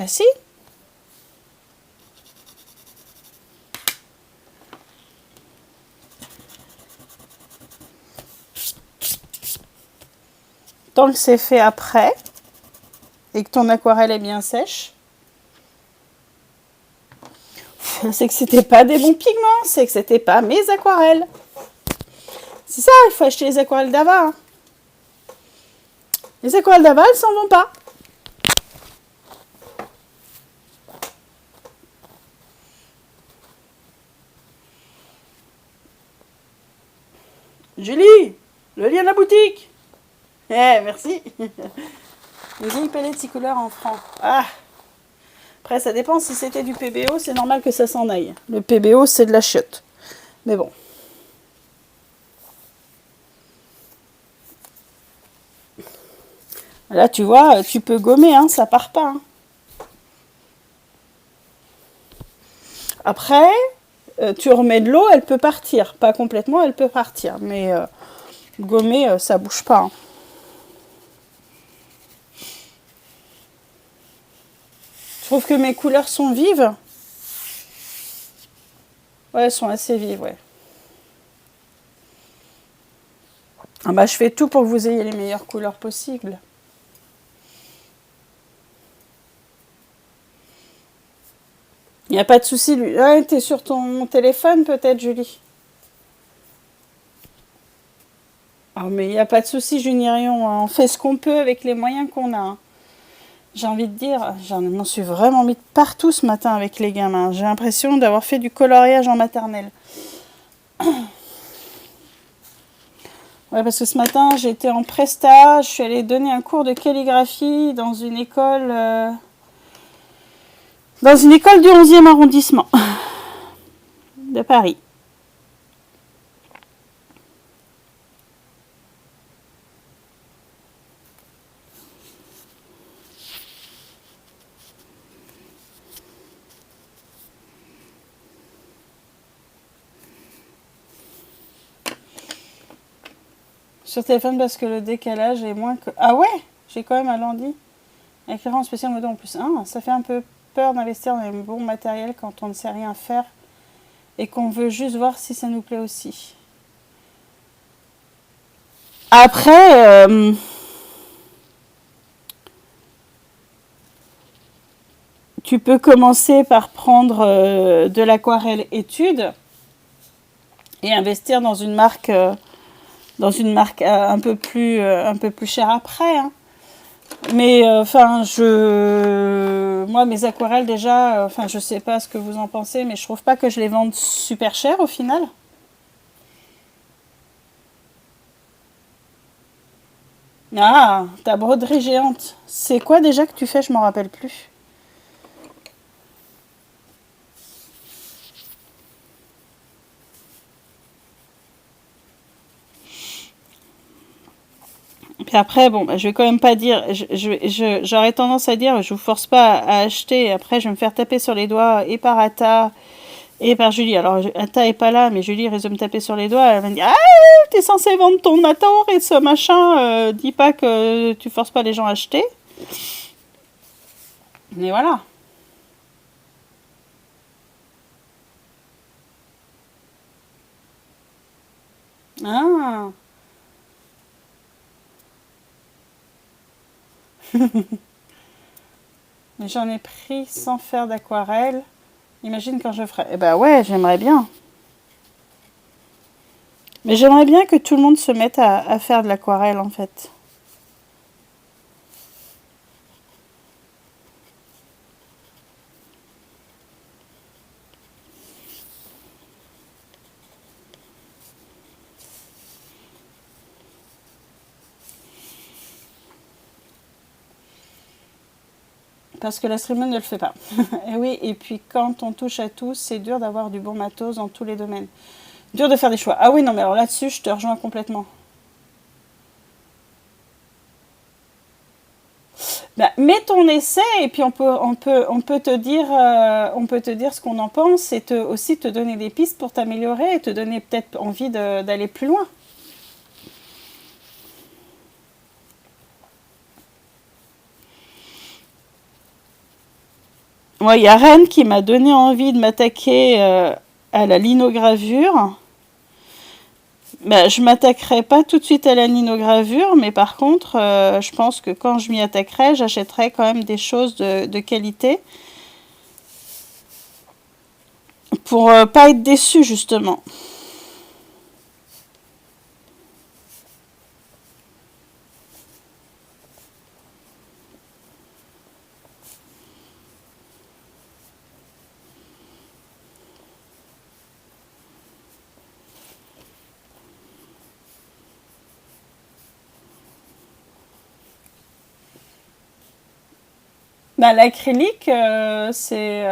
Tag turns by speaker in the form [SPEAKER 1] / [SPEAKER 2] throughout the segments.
[SPEAKER 1] Ah si. Tant que c'est fait après et que ton aquarelle est bien sèche, c'est que c'était pas des bons pigments, c'est que c'était pas mes aquarelles. C'est ça, il faut acheter les aquarelles d'Ava. Hein. Les aquarelles d'Ava, elles s'en vont pas. Julie, le lien de la boutique. Eh, merci. Les vieilles palettes 6 couleurs en francs. Ah. Après, ça dépend si c'était du PBO, c'est normal que ça s'en aille. Le PBO, c'est de la chiotte. Mais bon. Là, tu vois, tu peux gommer, hein, ça part pas. Hein. Après, tu remets de l'eau, elle peut partir. Pas complètement, elle peut partir. Mais gommer, ça bouge pas. Hein. Je trouve que mes couleurs sont vives. Ouais, elles sont assez vives, ouais. Ah bah, je fais tout pour que vous ayez les meilleures couleurs possibles. Il n'y a pas de souci, lui. Ah, t'es sur ton téléphone peut-être, Julie. Ah, mais il n'y a pas de souci, Junirion. On fait ce qu'on peut avec les moyens qu'on a. Hein. J'ai envie de dire, j'en m'en suis vraiment mis partout ce matin avec les gamins. J'ai l'impression d'avoir fait du coloriage en maternelle. Ouais, parce que ce matin, j'étais en presta. Je suis allée donner un cours de calligraphie dans une école du 11e arrondissement de Paris. Sur téléphone parce que le décalage est moins que... Ah ouais, j'ai quand même un lundi. Écrire en spécial mode en plus 1. Ça fait un peu peur d'investir dans les bons matériels quand on ne sait rien faire et qu'on veut juste voir si ça nous plaît aussi. Après, tu peux commencer par prendre de l'aquarelle étude et investir dans une marque, un peu plus chère après. Hein. Mais enfin, moi mes aquarelles déjà, enfin je sais pas ce que vous en pensez, mais je trouve pas que je les vende super cher au final. Ah, ta broderie géante. C'est quoi déjà que tu fais? Je m'en rappelle plus. Puis après, bon, bah, je vais quand même pas dire. J'aurais tendance à dire, je vous force pas à acheter. Après, je vais me faire taper sur les doigts et par Atta et par Julie. Alors, Atta est pas là, mais Julie risque de me taper sur les doigts. Elle va me dire, ah, t'es censé vendre ton Ator et ce machin. Dis pas que tu forces pas les gens à acheter. Mais voilà. Ah. Mais j'en ai pris sans faire d'aquarelle. Imagine quand je ferai. Eh ben ouais, j'aimerais bien. Mais j'aimerais bien que tout le monde se mette à faire de l'aquarelle en fait. Parce que la streamer ne le fait pas. Et oui, et puis quand on touche à tout, c'est dur d'avoir du bon matos dans tous les domaines. Dur de faire des choix. Ah oui, non, mais alors là-dessus, je te rejoins complètement. Bah, mets ton essai et puis on peut te dire ce qu'on en pense et aussi te donner des pistes pour t'améliorer et te donner peut-être envie d'aller plus loin. Moi, il y a Rennes qui m'a donné envie de m'attaquer à la linogravure. Bah, je m'attaquerai pas tout de suite à la linogravure, mais par contre, je pense que quand je m'y attaquerai, j'achèterai quand même des choses de qualité pour pas être déçu justement. Bah, l'acrylique, c'est...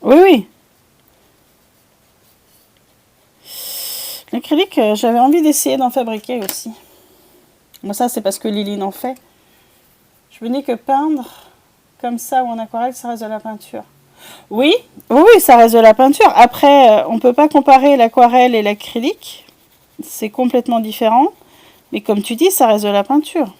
[SPEAKER 1] Oui, oui. L'acrylique, j'avais envie d'essayer d'en fabriquer aussi. Moi, ça, c'est parce que Lily en fait. Je me dis que peindre comme ça ou en aquarelle, ça reste de la peinture. Oui, oui, oui, ça reste de la peinture. Après, on peut pas comparer l'aquarelle et l'acrylique. C'est complètement différent. Mais comme tu dis, ça reste de la peinture.